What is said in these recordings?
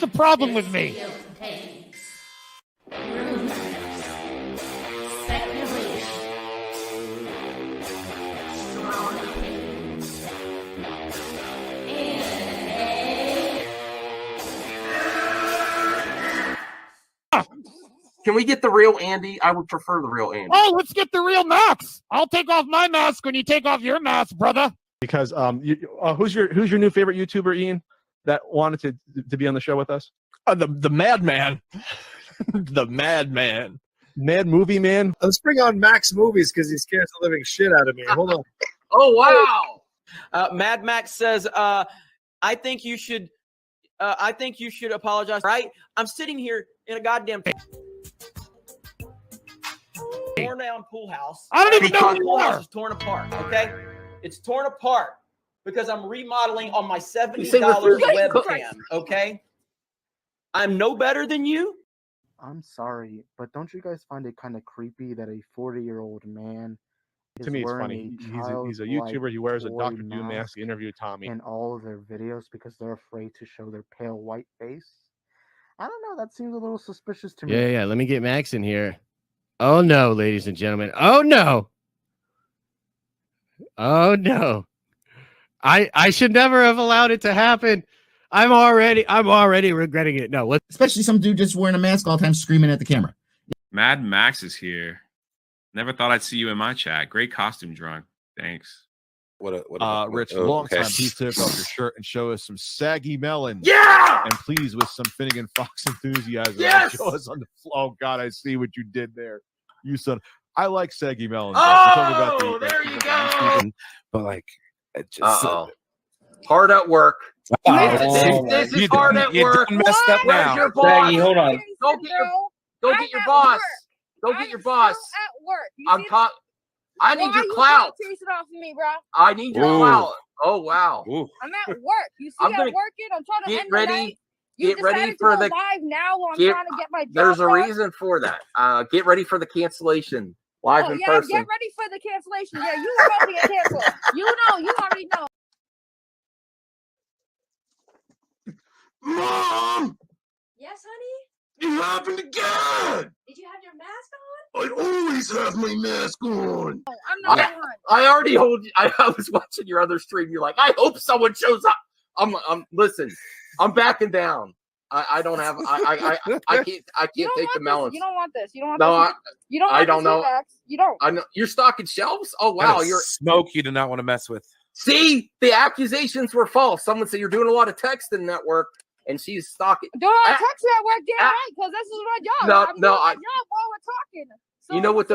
the problem with me? Can we get the real Andy? I would prefer the real Andy. Oh, let's get the real Max. I'll take off my mask when you take off your mask, brother. Because who's your new favorite YouTuber, Ian, that wanted to be on the show with us? The Madman. The Madman. Mad Movie Man. Let's bring on Max Movies because he scares the living shit out of me. Hold on. Oh, wow. Mad Max says, I think you should apologize, right? I'm sitting here in a goddamn torn down pool house. I don't even know who you pool house are. is torn apart, okay? It's torn apart because I'm remodeling on my $70 webcam, okay? I'm no better than you. I'm sorry, but don't you guys find it kind of creepy that a 40-year-old man To me, it's funny. He's a YouTuber. He wears a Dr. Doom mask. He interviewed Tommy. in all of their videos because they're afraid to show their pale white face? I don't know. That seems a little suspicious to me. Yeah. Let me get Max in here. Oh, no, ladies and gentlemen. Oh, no. Oh, no. I should never have allowed it to happen. I'm already regretting it. No, especially some dude just wearing a mask all the time, screaming at the camera. Mad Max is here. Never thought I'd see you in my chat. Great costume drawing. Thanks. Rich, long time. Please take off your shirt and show us some saggy melon. Yeah! And please, with some Finnegan Fox enthusiasm, Yes! show us on the floor. Oh, God, I see what you did there. You son. I like saggy melons. Oh, there you go. But, like, it just... Hard at work. This is hard at work. You messed up Where's now. your boss? Saggy, hold on. Go get your boss. Go get your boss. At work. I need your clout. Chase it off of me, bro. I need your clout. Oh, wow. I'm at work. You see, I'm working. I'm trying to get end ready. the night. Get ready for the live now while I'm trying to get my job. There's a reason for that. Get ready for the cancellation live in person. Get ready for the cancellation. Yeah, you are about to get canceled. You already know. Mom! Yes, honey? You happened again! Did you have your mask on? I always have my mask on. Oh, I'm not the one. I already told you. I was watching your other stream. You're like, I hope someone shows up. Listen, I'm backing down. I don't have. I can't take the melons. You don't want this. You don't want this. You don't. I don't know. Max. You don't. I know you're stocking shelves. Oh wow, you're smoke. You do not want to mess with. See, the accusations were false. Someone said you're doing a lot of texting at work, and she's stalking. Do I text at work? Damn right, because this is my job. No, I'm doing my job while we're talking. So you know what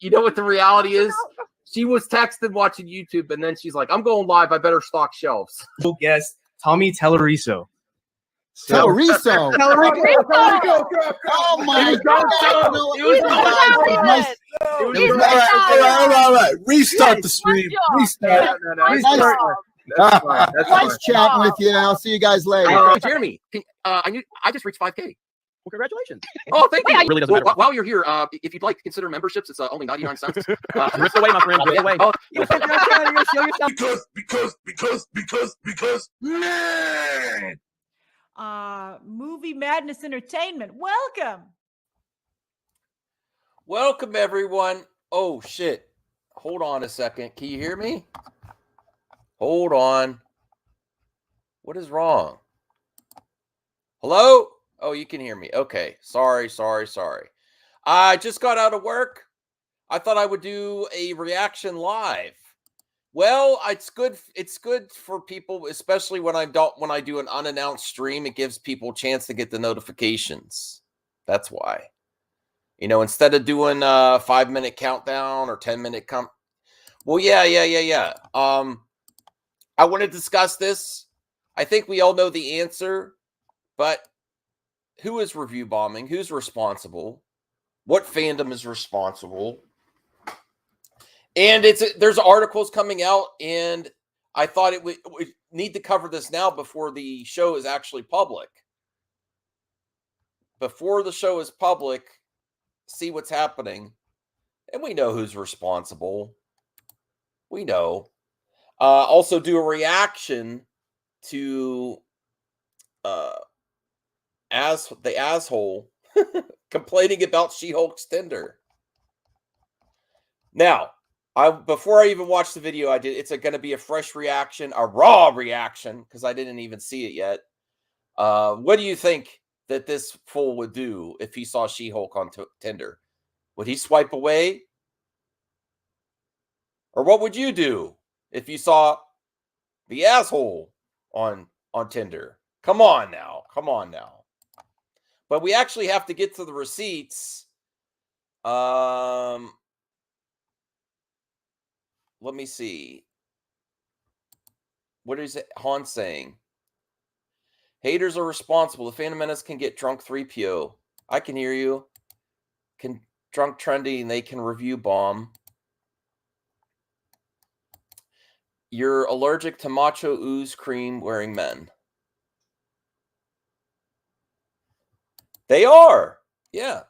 you know what the reality is? She was texting watching YouTube, and then she's like, "I'm going live. I better stock shelves." Yes, Tommy Telleriso. Telleriso. Oh my God! All right. Restart the stream. Restart. Nice chatting with you. I'll see you guys later. Jeremy, I just reached 5K. Well, congratulations. Oh, thank you. It really doesn't matter. While you're here, if you'd like to consider memberships, it's only 99 cents. Rip away, my friend. Rip away. Oh, Because, man. Movie Madness Entertainment. Welcome, everyone. Oh, shit. Hold on a second. Can you hear me? Hold on. What is wrong? Hello? Oh, you can hear me. Okay. Sorry. I just got out of work. I thought I would do a reaction live. Well, it's good for people, especially when I do an unannounced stream. It gives people a chance to get the notifications. That's why. Instead of doing a 5-minute countdown or 10-minute Well, yeah. I want to discuss this. I think we all know the answer, but who is review bombing? Who's responsible? What fandom is responsible? And there's articles coming out, and I thought we need to cover this now before the show is actually public. Before the show is public, see what's happening, and we know who's responsible. We know. Also do a reaction to asshole complaining about She-Hulk's Tinder. Now, before I even watched the video, it's going to be a fresh reaction, a raw reaction, because I didn't even see it yet. What do you think that this fool would do if he saw She-Hulk on Tinder? Would he swipe away? Or what would you do if you saw the asshole on Tinder? Come on now. But we actually have to get to the receipts. Let me see. What is it? Han saying? Haters are responsible. The Phantom Menace can get drunk 3PO. I can hear you. Can drunk trendy and they can review bomb. You're allergic to macho ooze cream wearing men. They are. Yeah.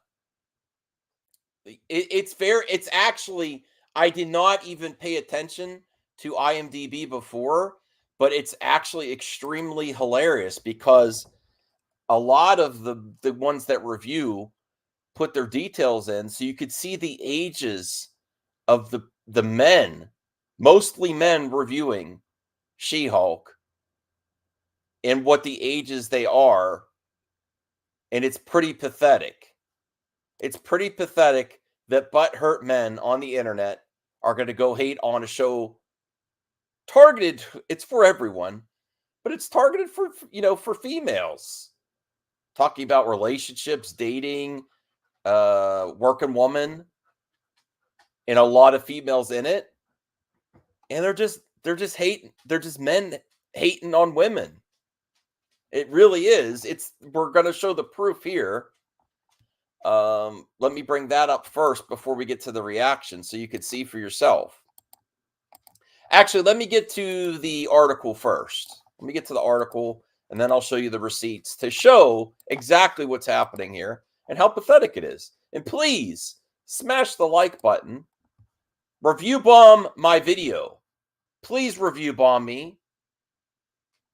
It's fair. It's actually, I did not even pay attention to IMDb before, but it's actually extremely hilarious because a lot of the ones that review put their details in, so you could see the ages of the men, mostly men reviewing She-Hulk, and what the ages they are, and it's pretty pathetic. It's pretty pathetic that butthurt men on the internet are going to go hate on a show targeted. It's for everyone, but it's targeted for females. Talking about relationships, dating, working woman, and a lot of females in it, and they're just hating. They're just men hating on women. It really is. We're going to show the proof here. Let me bring that up first before we get to the reaction so you can see for yourself. Actually, let me get to the article first. Let me get to the article, and then I'll show you the receipts to show exactly what's happening here and how pathetic it is. And please smash the like button. Review bomb my video. Please review bomb me.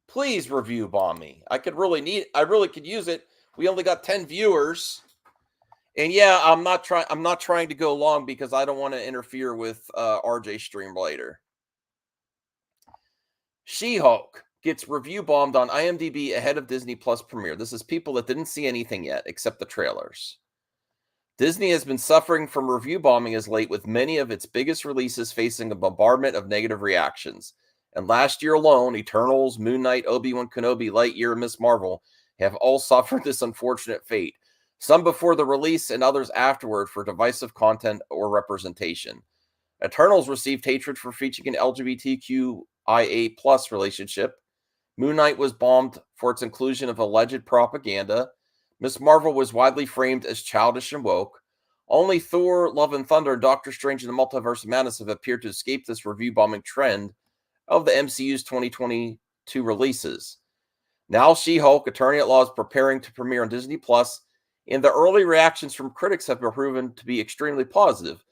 Please review bomb me. I really could use it. We only got 10 viewers. And yeah, I'm not trying to go long because I don't want to interfere with RJ stream later. She-Hulk gets review bombed on IMDb ahead of Disney Plus premiere. This is people that didn't see anything yet except the trailers. Disney has been suffering from review bombing as late, with many of its biggest releases facing a bombardment of negative reactions. And last year alone, Eternals, Moon Knight, Obi-Wan Kenobi, Lightyear, and Ms. Marvel have all suffered this unfortunate fate. Some before the release and others afterward for divisive content or representation. Eternals received hatred for featuring an LGBTQIA+ relationship. Moon Knight was bombed for its inclusion of alleged propaganda. Ms. Marvel was widely framed as childish and woke. Only Thor, Love and Thunder, and Doctor Strange in the Multiverse of Madness have appeared to escape this review bombing trend of the MCU's 2022 releases. Now She-Hulk, Attorney at Law, is preparing to premiere on Disney Plus, and the early reactions from critics have been proven to be extremely positive.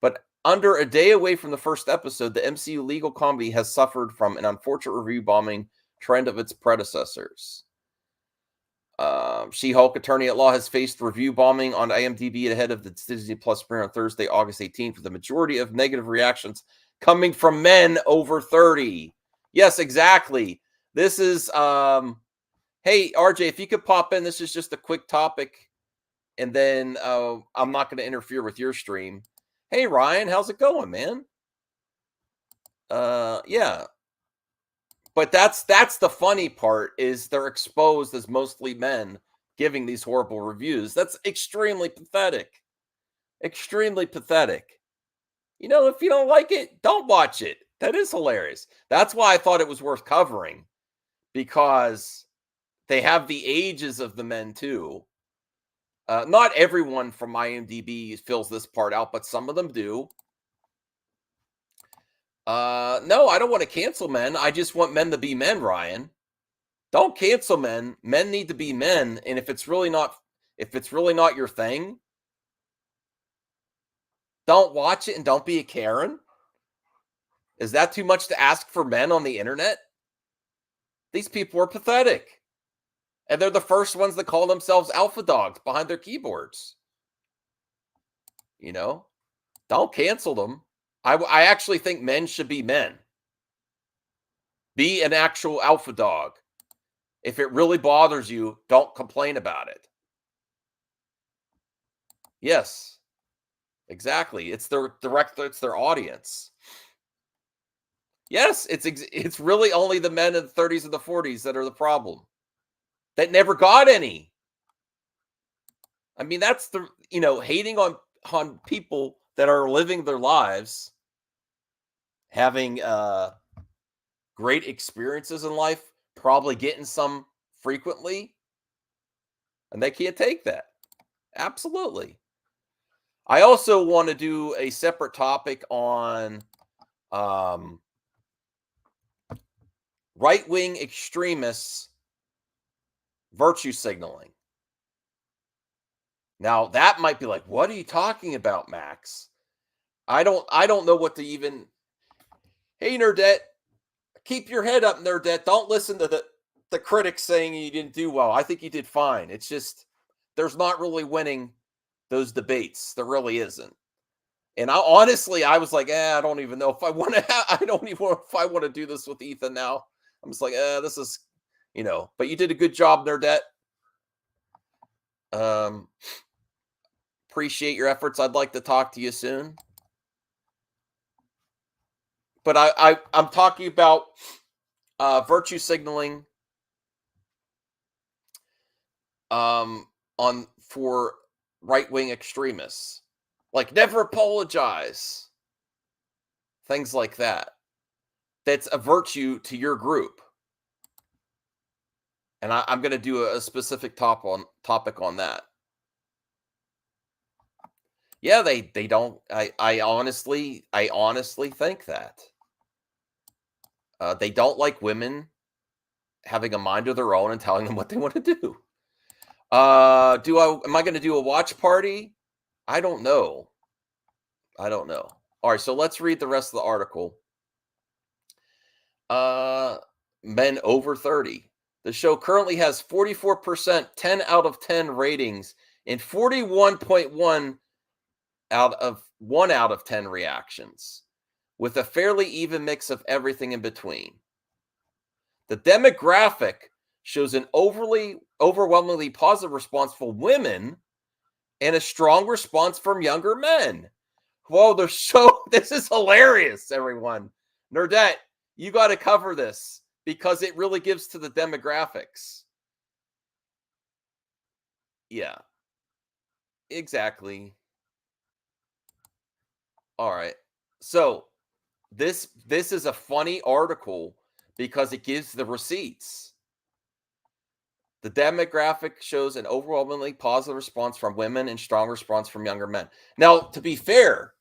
But under a day away from the first episode, the MCU legal comedy has suffered from an unfortunate review bombing trend of its predecessors. She-Hulk, Attorney at Law, has faced review bombing on IMDb ahead of the Disney Plus premiere on Thursday, August 18th, with the majority of negative reactions coming from men over 30. Yes, exactly. This is, hey, RJ, if you could pop in, this is just a quick topic, and then I'm not going to interfere with your stream. Hey, Ryan, how's it going, man? Yeah. But that's the funny part, is they're exposed as mostly men giving these horrible reviews. That's extremely pathetic. Extremely pathetic. If you don't like it, don't watch it. That is hilarious. That's why I thought it was worth covering, because they have the ages of the men too. Not everyone from IMDb fills this part out, but some of them do. No, I don't want to cancel men. I just want men to be men, Ryan. Don't cancel men. Men need to be men. And if it's really not your thing, don't watch it and don't be a Karen. Is that too much to ask for men on the internet? These people are pathetic. And they're the first ones that call themselves alpha dogs behind their keyboards. You know, don't cancel them. I actually think men should be men. Be an actual alpha dog. If it really bothers you, don't complain about it. Yes, exactly. It's their audience. Yes, it's really only the men in the 30s and the 40s that are the problem. That never got any. I mean, that's the, hating on people that are living their lives, having great experiences in life, probably getting some frequently, and they can't take that. Absolutely. I also want to do a separate topic on right-wing extremists virtue signaling. Now, that might be like, what are you talking about, Max? I don't know what to even. Hey, Nerdette, keep your head up, Nerdette. Don't listen to the critics saying you didn't do well. I think you did fine. It's just there's not really winning those debates. There really isn't. And I was like, I don't even know if I want to. I don't even know if I want to do this with Ethan now. I'm just like, this is, But you did a good job, Nerdette. Appreciate your efforts. I'd like to talk to you soon. But I'm talking about virtue signaling for right-wing extremists. Like, never apologize. Things like that. That's a virtue to your group. And I'm going to do a specific topic on that. Yeah, they don't. I honestly think that they don't like women having a mind of their own and telling them what they want to do. Am I going to do a watch party? I don't know. All right, so let's read the rest of the article. Men over 30. The show currently has 44%, 10 out of 10 ratings, and 41.1 out of 10 reactions, with a fairly even mix of everything in between. The demographic shows an overwhelmingly positive response from women and a strong response from younger men. Whoa, this is hilarious, everyone. Nerdette, you got to cover this because it really gives to the demographics. Yeah, exactly. All right. So this is a funny article because it gives the receipts. The demographic shows an overwhelmingly positive response from women and strong response from younger men. Now, to be fair,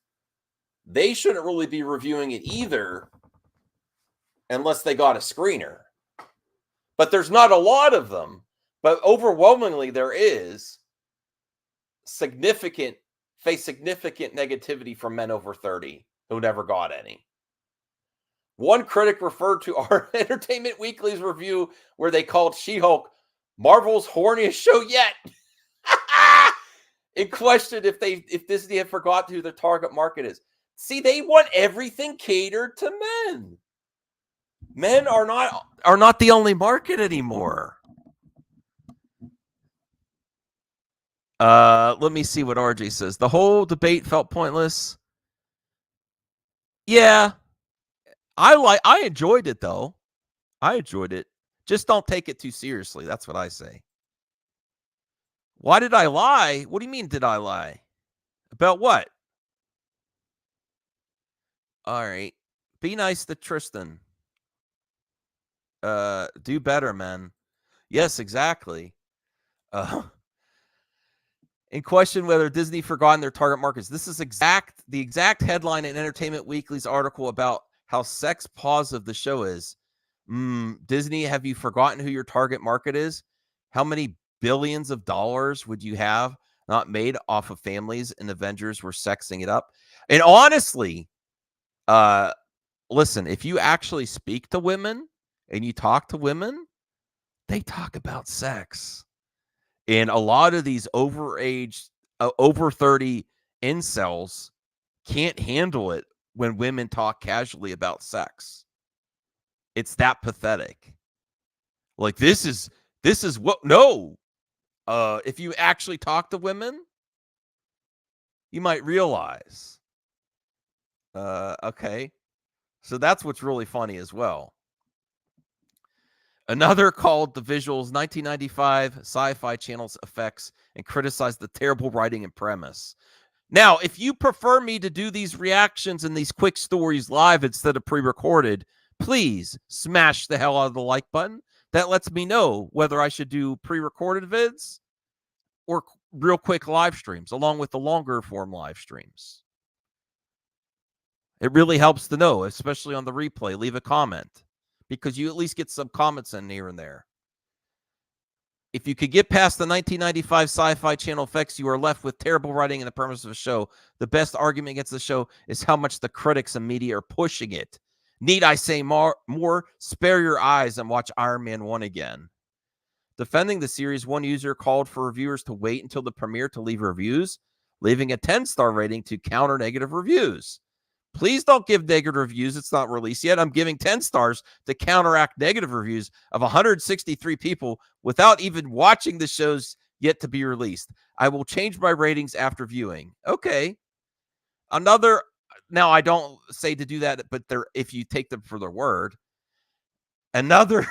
they shouldn't really be reviewing it either unless they got a screener. But there's not a lot of them. But overwhelmingly, there is significant negativity from men over 30 who never got any. One critic referred to our Entertainment Weekly's review where they called She-Hulk Marvel's horniest show yet. In question if Disney had forgotten who their target market is. See, they want everything catered to men. Men are not the only market anymore. Let me see what RJ says. The whole debate felt pointless. Yeah. I enjoyed it though. I enjoyed it. Just don't take it too seriously. That's what I say. Why did I lie? What do you mean did I lie? About what? All right. Be nice to Tristan. Do better, man. Yes, exactly. In question whether Disney forgotten their target markets. This is the exact headline in Entertainment Weekly's article about how sex positive the show is. Disney, have you forgotten who your target market is? How many billions of dollars would you have not made off of families and Avengers were sexing it up? And honestly, listen, if you actually speak to women and you talk to women, they talk about sex. And a lot of these over 30 incels can't handle it when women talk casually about sex. It's that pathetic. Like this is what no. If you actually talk to women, you might realize. Okay. So that's what's really funny as well. Another called the visuals 1995 Sci-Fi Channel's effects and criticized the terrible writing and premise. Now, if you prefer me to do these reactions and these quick stories live instead of pre-recorded, please smash the hell out of the like button. That lets me know whether I should do pre-recorded vids or real quick live streams, along with the longer form live streams. It really helps to know, especially on the replay. Leave a comment, because you at least get some comments in here and there. If you could get past the 1995 Sci-Fi Channel effects, you are left with terrible writing and the premise of the show. The best argument against the show is how much the critics and media are pushing it. Need I say more? Spare your eyes and watch Iron Man 1 again. Defending the series, one user called for reviewers to wait until the premiere to leave reviews, leaving a 10-star rating to counter negative reviews. Please don't give negative reviews. It's not released yet. I'm giving 10 stars to counteract negative reviews of 163 people without even watching the shows yet to be released. I will change my ratings after viewing. Okay. Now I don't say to do that, but if you take them for their word. Another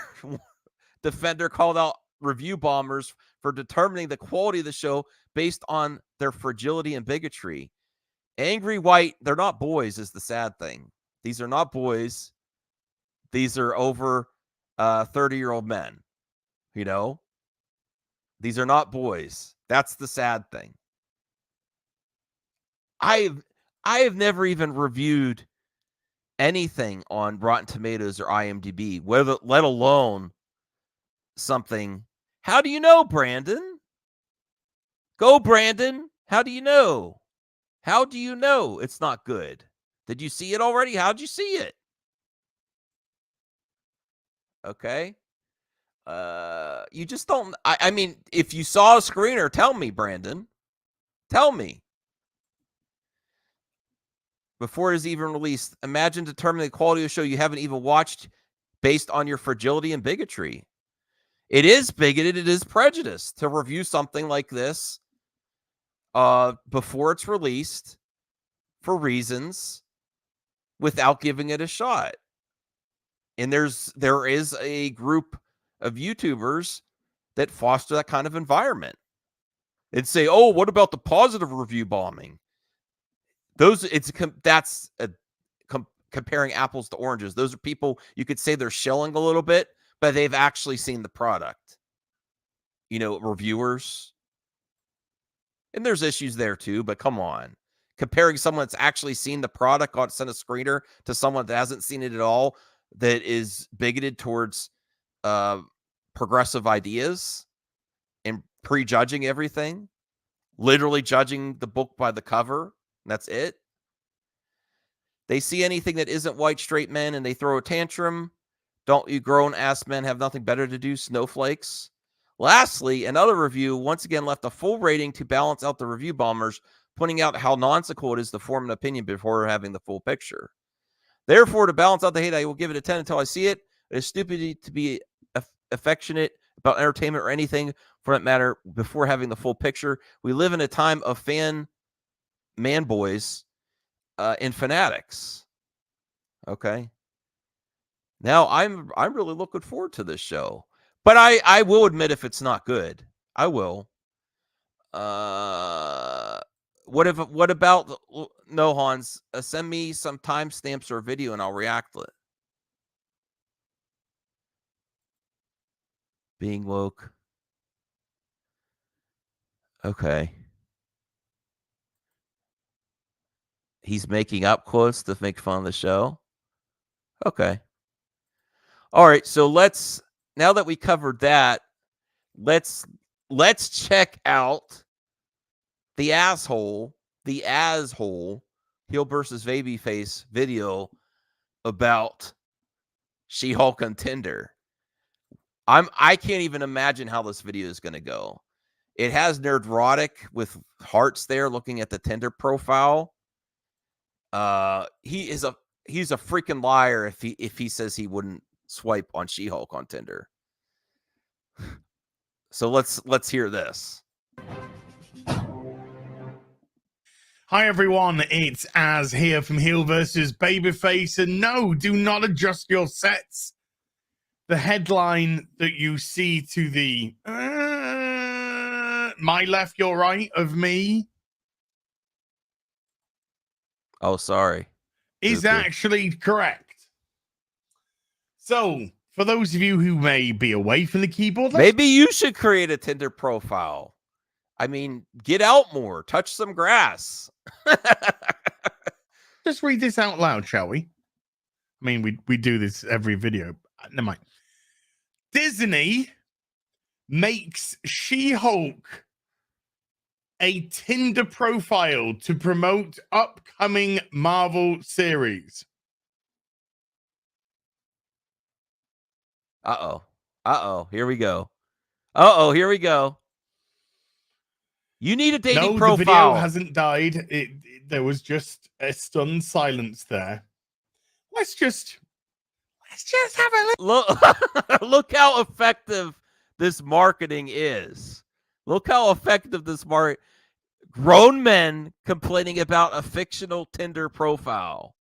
defender called out review bombers for determining the quality of the show based on their fragility and bigotry. Angry white, they're not boys is the sad thing. These are not boys. These are over 30-year-old men, you know? These are not boys. That's the sad thing. I have never even reviewed anything on Rotten Tomatoes or IMDb, let alone something. How do you know, Brandon? Go, Brandon. How do you know? How do you know it's not good? Did you see it already? How'd you see it? Okay. You just don't. I mean, if you saw a screener, tell me, Brandon. Tell me. Before it is even released, imagine determining the quality of the show you haven't even watched based on your fragility and bigotry. It is bigoted. It is prejudice to review something like this before it's released for reasons without giving it a shot. And there is a group of YouTubers that foster that kind of environment and say, "Oh, what about the positive review bombing?" Comparing apples to oranges. Those are people you could say they're shilling a little bit, but they've actually seen the product. You know, reviewers. And there's issues there too, but come on. Comparing someone that's actually seen the product, got sent a screener, to someone that hasn't seen it at all, that is bigoted towards progressive ideas and prejudging everything, literally judging the book by the cover. That's it. They see anything that isn't white straight men and they throw a tantrum. Don't you grown-ass men have nothing better to do, snowflakes? Lastly, another review once again left a full rating to balance out the review bombers, pointing out how nonsensical it is to form an opinion before having the full picture. Therefore, to balance out the hate, I will give it a 10 until I see it. It is stupid to be affectionate about entertainment or anything for that matter before having the full picture. We live in a time of man boys and fanatics. Okay. Now I'm really looking forward to this show. But I will admit if it's not good. I will. What about no, Hans? Send me some timestamps or a video and I'll react to it. Being woke. Okay. He's making up quotes to make fun of the show. Okay. All right, so now that we covered that, let's check out the asshole Heel versus Babyface video about She-Hulk on Tinder. I can't even imagine how this video is going to go. It has Nerdrotic with hearts there looking at the Tinder profile. He's a freaking liar if he says he wouldn't swipe on She-Hulk on Tinder. So let's hear this. Hi everyone, it's Az here from Heel vs. Babyface, and no, do not adjust your sets. The headline that you see to the my left, your right of me Oh, sorry. is actually correct. So, for those of you who may be away from the keyboard, Maybe you should create a Tinder profile. I mean, get out more, touch some grass. just read this out loud, shall we? I mean, we do this every video. Never mind. Disney makes She-Hulk a Tinder profile to promote upcoming Marvel series. Here we go. Here we go. You need a dating profile. The video hasn't died. There was just a stunned silence there. Let's just have a look. Look how effective this marketing is. Look how effective this grown men complaining about a fictional Tinder profile.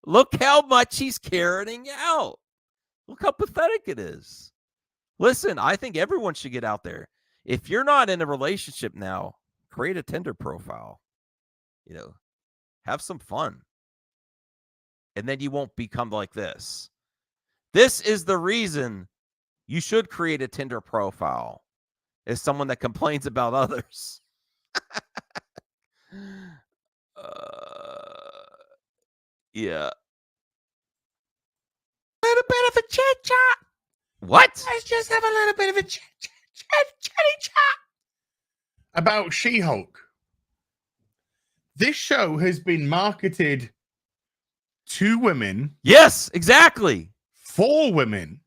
Look how much he's carrying out. Look how pathetic it is. Listen, I think everyone should get out there. If you're not in a relationship now, create a Tinder profile. You know, have some fun. And then you won't become like this. This is the reason you should create a Tinder profile, as someone that complains about others. Yeah. A little bit of a chit chat. What? Let's just have a little bit of a chatty chat about She-Hulk. This show has been marketed to women. Yes, exactly. For women.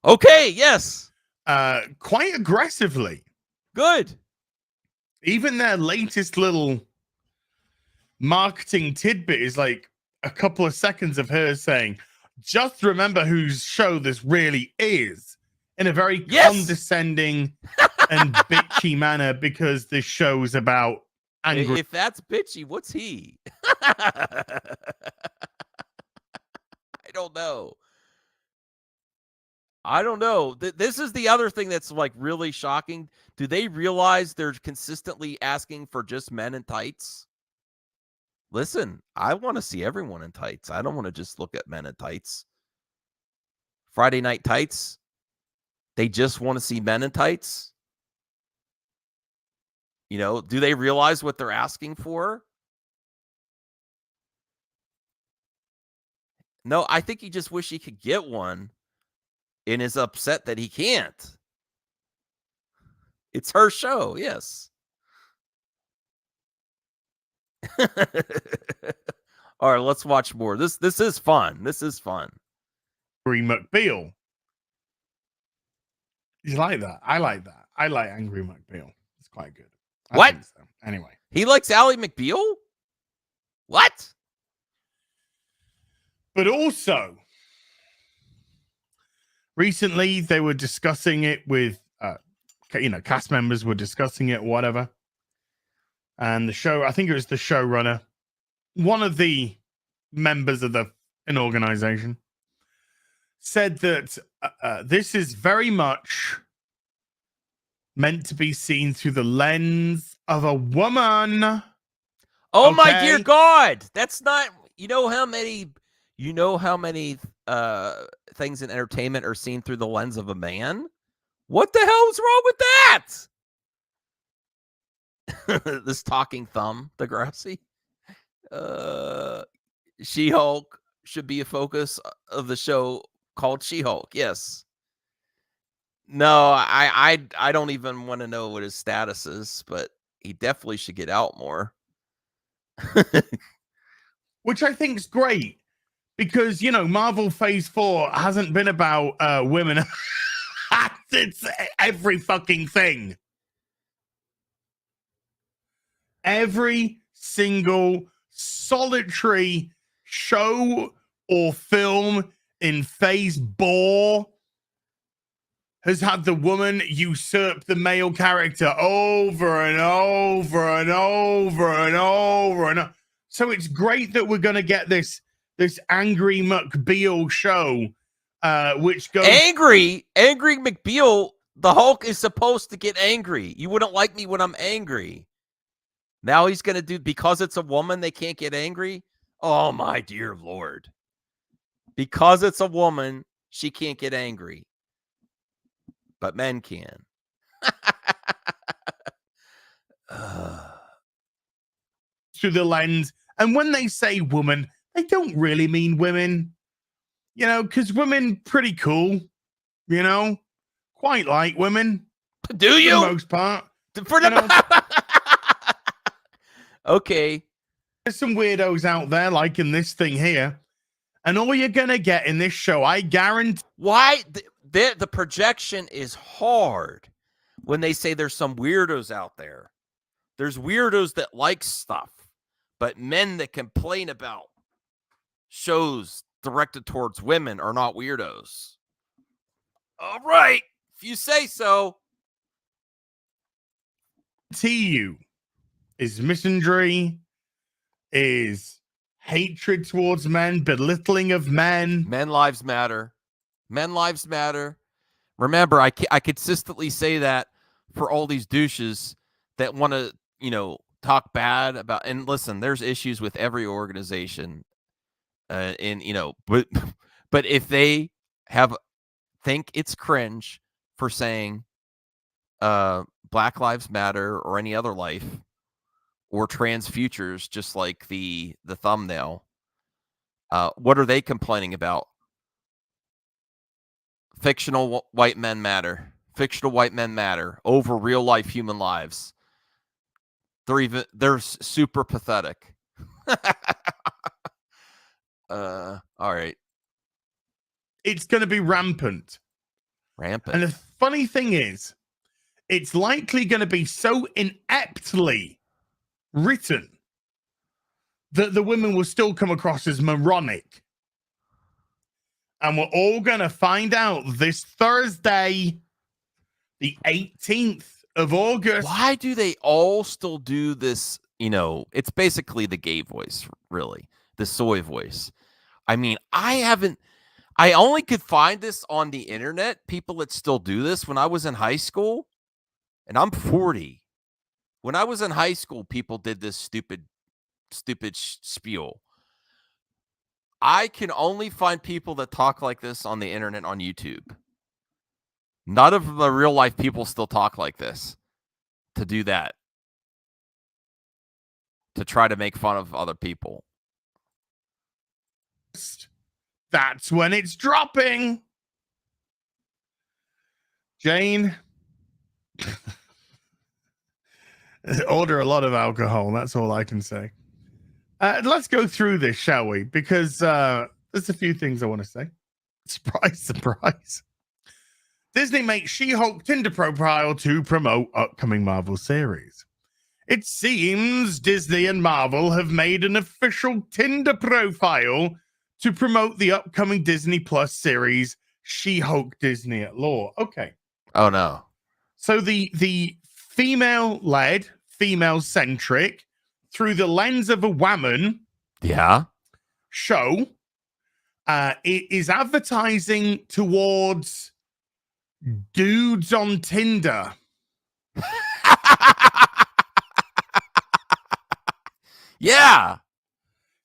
Okay, yes. Quite aggressively. Good. Even their latest little marketing tidbit is like a couple of seconds of her saying, just remember whose show this really is, in a very condescending and bitchy manner, because this show is about angry. If that's bitchy, what's he? I don't know. This is the other thing that's like really shocking. Do they realize they're consistently asking for just men in tights? Listen, I want to see everyone in tights. I don't want to just look at men in tights. Friday Night Tights. They just want to see men in tights. You know, do they realize what they're asking for? No, I think he just wish he could get one and is upset that he can't. It's her show, yes. All right, let's watch more. This is fun. This is fun. Angry McBeal. You like that? I like that. I like Angry McBeal. It's quite good. I think so. Anyway. He likes Ally McBeal? What? But also, recently they were discussing it with, cast members were discussing it, whatever. And the show, I think it was the showrunner, one of the members of an organization, said that this is very much meant to be seen through the lens of a woman. Oh my dear God. That's not, you know how many things in entertainment are seen through the lens of a man? What the hell is wrong with that? This talking thumb, Degrassi. She-Hulk should be a focus of the show called She-Hulk. Yes. No, I don't even want to know what his status is, but he definitely should get out more. Which I think is great, because, Marvel Phase 4 hasn't been about women It's every fucking thing. Every single solitary show or film in Phase Bore has had the woman usurp the male character over and over and over and over and over. So it's great that we're going to get this Angry McBeal show, which goes... Angry McBeal, the Hulk is supposed to get angry. You wouldn't like me when I'm angry. Now he's going to do, because it's a woman, they can't get angry? Oh, my dear Lord. Because it's a woman, she can't get angry. But men can. Through the lens. And when they say woman, they don't really mean women. You know, because women pretty cool. You know, quite like women. Do you? For the most part. For the okay. There's some weirdos out there like in this thing here. And all you're going to get in this show, I guarantee. Why? The projection is hard when they say there's some weirdos out there. There's weirdos that like stuff, but men that complain about shows directed towards women are not weirdos. All right. If you say so. You is misandry, is hatred towards men, belittling of men. Men lives matter. Men lives matter. Remember, I consistently say that for all these douches that want to, talk bad about. And listen, there's issues with every organization, but if they think it's cringe for saying, Black Lives Matter or any other life or trans futures, just like the thumbnail, what are they complaining about? Fictional white men matter. Fictional white men matter over real life human lives. They're super pathetic. All right. It's going to be rampant. Rampant. And the funny thing is, it's likely going to be so ineptly written that the women will still come across as moronic. And we're all going to find out this Thursday, the 18th of August. Why do they all still do this? It's basically the gay voice, really. The soy voice. I mean, I only could find this on the internet, people that still do this. When I was in high school, and I'm 40. When I was in high school, people did this stupid spiel. I can only find people that talk like this on the internet on YouTube. None of the real life people still talk like this to do that. To try to make fun of other people. That's when it's dropping. Jane. Order a lot of alcohol. That's all I can say. Let's go through this, shall we? Because there's a few things I want to say. Surprise, surprise. Disney makes She-Hulk Tinder profile to promote upcoming Marvel series. It seems Disney and Marvel have made an official Tinder profile to promote the upcoming Disney Plus series She-Hulk Disney at Law. Okay. Oh, no. So the female-led, female-centric, through the lens of a woman show it is advertising towards dudes on Tinder. Yeah.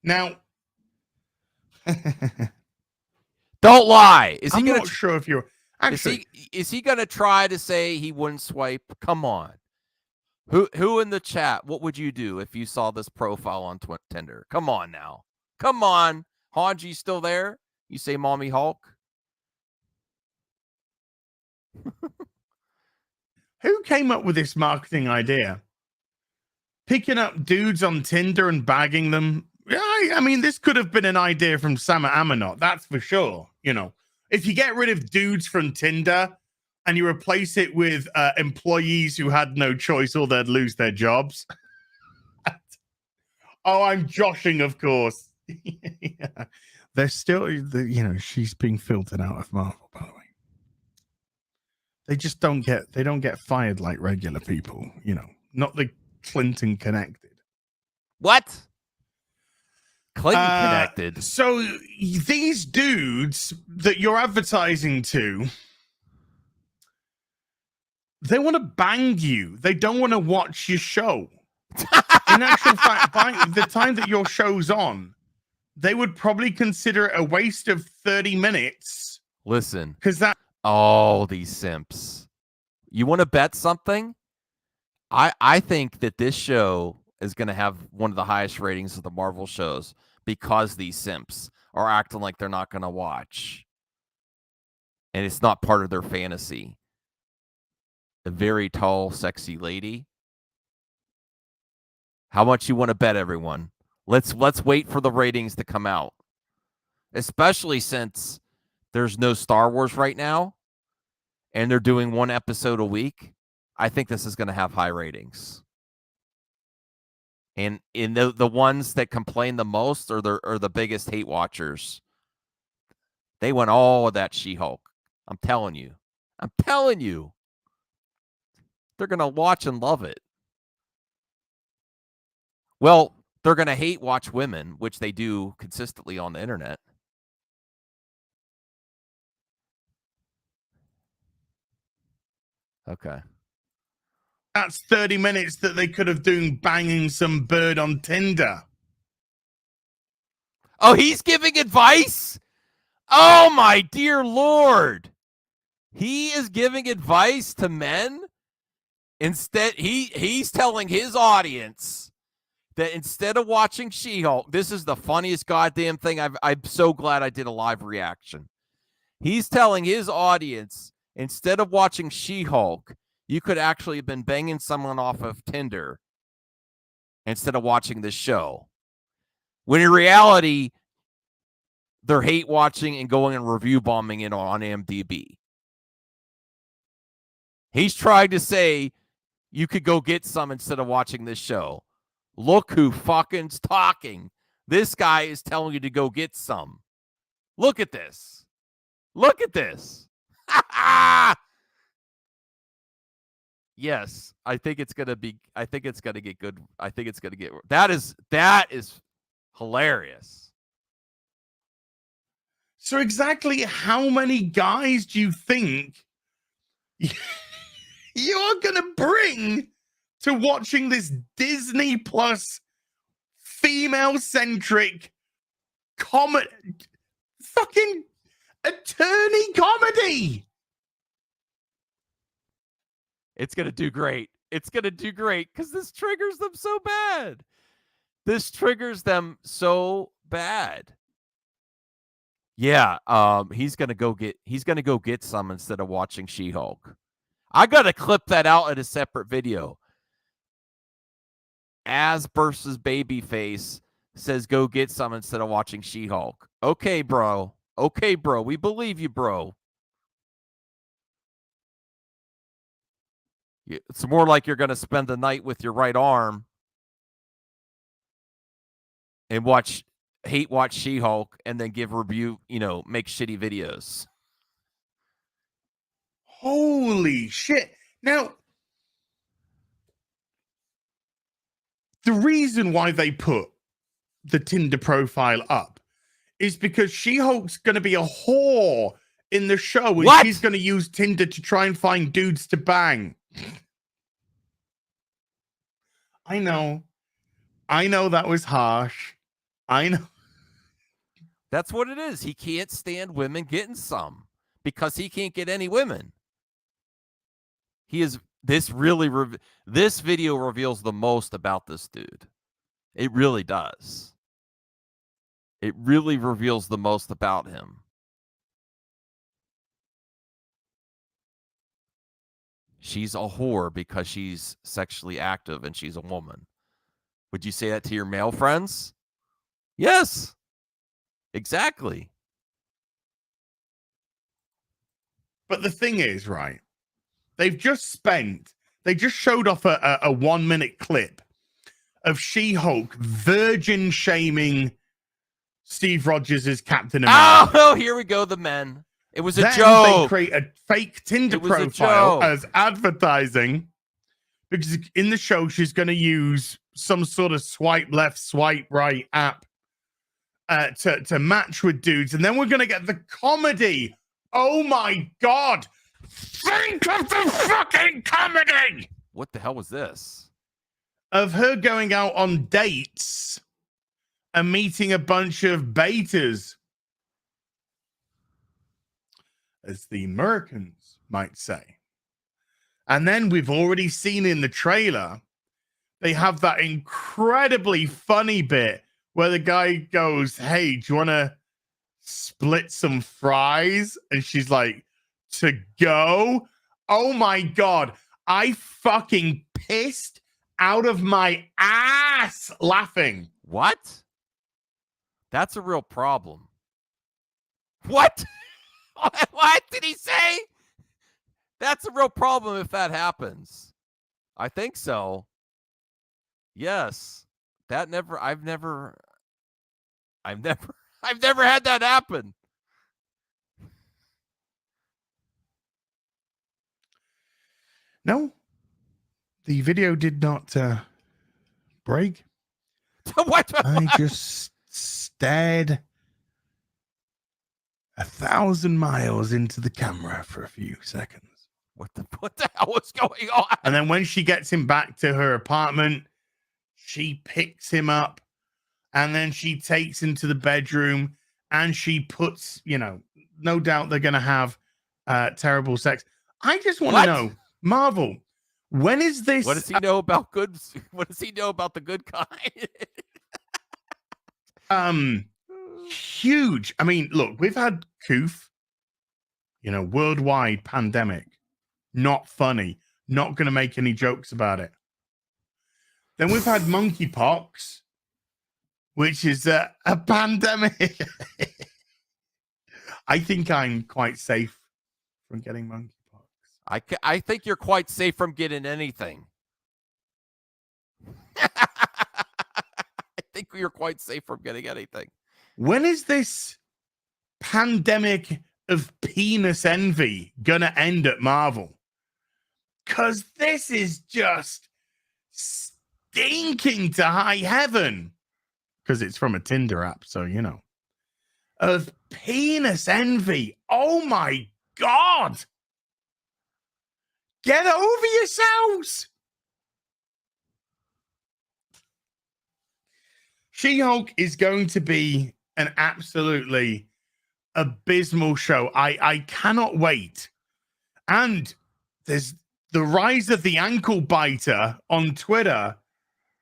Now, don't lie. I'm not sure if you're actually. Is he gonna try to say he wouldn't swipe? Come on. Who in the chat? What would you do if you saw this profile on Tinder? Come on now. Come on. Hanji still there? You say Mommy Hulk? Who came up with this marketing idea? Picking up dudes on Tinder and bagging them. I mean, this could have been an idea from Sama Amanot, that's for sure. If you get rid of dudes from Tinder and you replace it with employees who had no choice or they'd lose their jobs. Oh, I'm joshing, of course. Yeah. They're still, she's being filtered out of Marvel, by the way. They just don't get fired like regular people, not the Clinton connected. What? Clinton connected. So these dudes that you're advertising to, they want to bang you. They don't want to watch your show. In actual fact, by the time that your show's on, they would probably consider it a waste of 30 minutes. Listen, because these simps. You want to bet something? I think that this show is going to have one of the highest ratings of the Marvel shows because these simps are acting like they're not going to watch. And it's not part of their fantasy. A very tall, sexy lady. How much you want to bet, everyone? Let's wait for the ratings to come out. Especially since there's no Star Wars right now and they're doing one episode a week. I think this is going to have high ratings. And in the ones that complain the most are the biggest hate watchers. They want all of that She-Hulk. I'm telling you. They're going to watch and love it. Well, they're going to hate watch women, which they do consistently on the internet. Okay. That's 30 minutes that they could have done banging some bird on Tinder. Oh, he's giving advice? Oh, my dear Lord. He is giving advice to men? Instead, he's telling his audience that instead of watching She-Hulk, this is the funniest goddamn thing. I'm so glad I did a live reaction. He's telling his audience, instead of watching She-Hulk, you could actually have been banging someone off of Tinder instead of watching this show. When in reality, they're hate watching and going and review bombing it on IMDb. He's trying to say you could go get some instead of watching this show. Look who fucking's talking. This guy is telling you to go get some. Look at this. Look at this. Yes, I think it's going to get good. I think it's going to get, that is hilarious. So exactly how many guys do you think you're going to bring to watching this Disney Plus female-centric comedy, fucking attorney comedy? It's going to do great. It's going to do great because this triggers them so bad. This triggers them so bad. Yeah, he's going to go get some instead of watching She-Hulk. I got to clip that out in a separate video. As versus Babyface says go get some instead of watching She-Hulk. Okay, bro. Okay, bro. We believe you, bro. It's more like you're going to spend the night with your right arm and watch She-Hulk and then give review, make shitty videos. Holy shit. Now, the reason why they put the Tinder profile up is because She-Hulk's going to be a whore in the show and she's going to use Tinder to try and find dudes to bang. I know that was harsh. I know. That's what it is. He can't stand women getting some because he can't get any women. This video reveals the most about this dude. It really does. It really reveals the most about him. She's a whore because she's sexually active and she's a woman. Would you say that to your male friends? Yes. Exactly. But the thing is, right, They just showed off a 1-minute clip of She-Hulk virgin shaming Steve Rogers as Captain America. Oh, here we go, the men. It was a Then joke. they create a fake Tinder It was a profile joke. as advertising because in the show she's going to use some sort of swipe left, swipe right app to match with dudes, and then we're going to get the comedy. Oh my God! Think of the fucking comedy! What the hell was this? Of her going out on dates and meeting a bunch of betas, as the Americans might say. And then we've already seen in the trailer, they have that incredibly funny bit where the guy goes, "Hey, do you want to split some fries?" And she's like, "To go?" Oh my God. I fucking pissed out of my ass laughing. What? That's a real problem. What? What did he say? That's a real problem if that happens. I think so. Yes. I've never had that happen. No, the video did not break. What? I just stared 1,000 miles into the camera for a few seconds. What the hell was going on? And then when she gets him back to her apartment, she picks him up and then she takes him to the bedroom and she puts, no doubt they're going to have terrible sex. I just want to know, Marvel, when is this? What does he know about good? What does he know about the good kind? Huge. I mean, look, we've had Coof, worldwide pandemic. Not funny. Not going to make any jokes about it. Then we've had monkeypox, which is a pandemic. I think I'm quite safe from getting monkeypox. I think you're quite safe from getting anything. I think you're quite safe from getting anything. When is this pandemic of penis envy gonna end at Marvel? Because this is just stinking to high heaven. Because it's from a Tinder app, so of penis envy. Oh my God. Get over yourselves. She-Hulk is going to be an absolutely abysmal show. I cannot wait. And there's the rise of the ankle biter on Twitter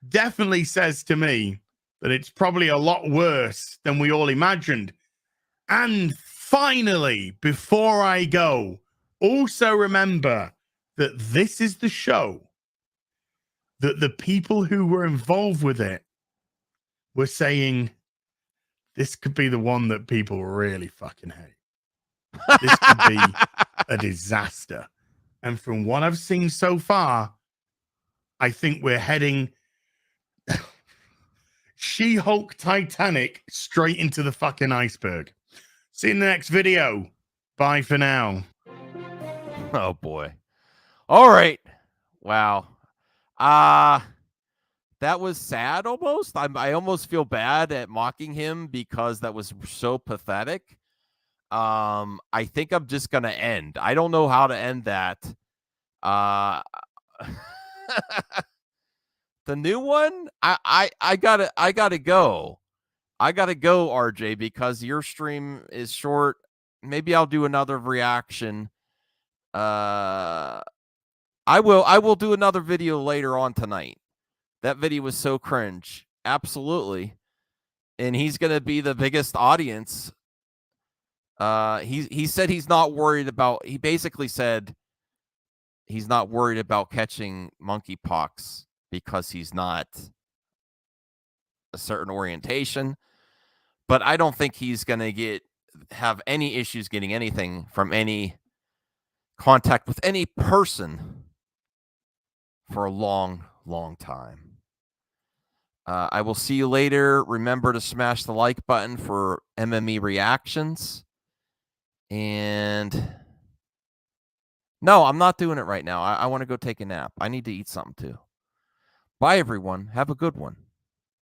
definitely says to me that it's probably a lot worse than we all imagined. And finally, before I go, also remember that this is the show that the people who were involved with it were saying this could be the one that people really fucking hate. This could be a disaster. And from what I've seen so far, I think we're heading She-Hulk Titanic straight into the fucking iceberg. See you in the next video. Bye for now. Oh boy. All right. Wow. That was sad almost. I almost feel bad at mocking him because that was so pathetic. I think I'm just gonna end. I don't know how to end that. The new one, I gotta go. I gotta go, RJ, because your stream is short. Maybe I'll do another reaction. I will do another video later on tonight. That video was so cringe. Absolutely. And he's gonna be the biggest audience. He said he's not worried about, he basically said he's not worried about catching monkeypox because he's not a certain orientation. But I don't think he's gonna have any issues getting anything from any contact with any person for a long, long time. I will see you later. Remember to smash the like button for MME reactions. And no, I'm not doing it right now. I want to go take a nap. I need to eat something too. Bye, everyone. Have a good one.